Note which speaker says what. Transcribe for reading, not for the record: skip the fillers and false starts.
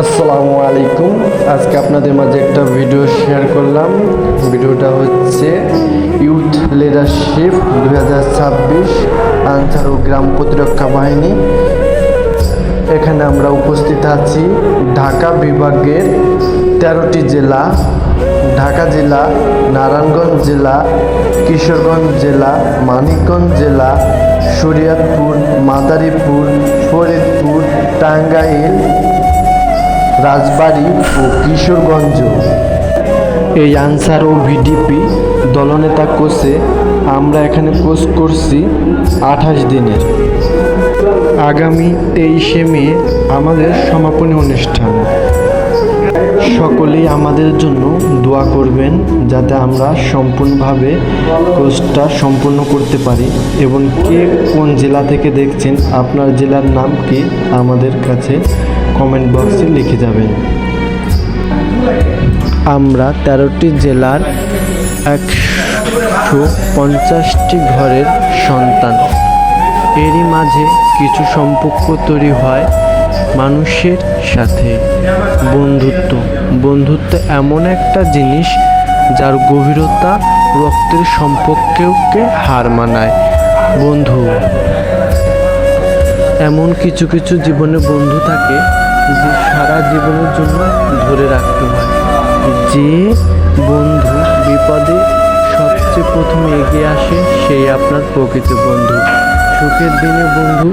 Speaker 1: আসসালামু আলাইকুম। আজকে আপনাদের মাঝে একটা ভিডিও শেয়ার করলাম। ভিডিওটা হচ্ছে ইউথ লিডারশিপ 2026 আনসার ও গ্রাম প্রতিরক্ষা বাহিনী। এখানে আমরা উপস্থিত আছি ঢাকা বিভাগের 13টি জেলা, ঢাকা জেলা, নারায়ণগঞ্জ জেলা, কিশোরগঞ্জ জেলা, মানিকগঞ্জ জেলা, শরীয়তপুর, মাদারীপুর, ফরিদপুর, টাঙ্গাইল, রাজবাড়ী ও কিশোরগঞ্জ। এই আনসার ও ভিডিপি দলনেতা কোচে আমরা এখানে কোচ করছি 28 দিনের। আগামী 23শে মে আমাদের সমাপনী অনুষ্ঠান। সকলেই আমাদের জন্য দোয়া করবেন যাতে আমরা সম্পূর্ণভাবে কোর্সটা সম্পূর্ণ করতে পারি। এবং কে কোন জেলা থেকে দেখছেন, আপনার জেলার নাম কি আমাদের কাছে কমেন্ট বক্সে লিখে যাবেন। আমরা 13টি জেলার 150টি ঘরের সন্তান। এরই মাঝে কিছু সম্পর্ক তৈরি হয় মানুষের সাথে। বন্ধুত্ব এমন একটা জিনিস যার গভীরতা রক্তের সম্পর্ককে হার মানায়। বন্ধু এমন কিছু কিছু জীবনে বন্ধু থাকে যে সারা জীবনের জন্য ধরে রাখতে হয়। যে বন্ধু বিপদে সবচেয়ে প্রথমে এগিয়ে আসে সেই আপনার প্রকৃত বন্ধু। সুখের দিনে বন্ধু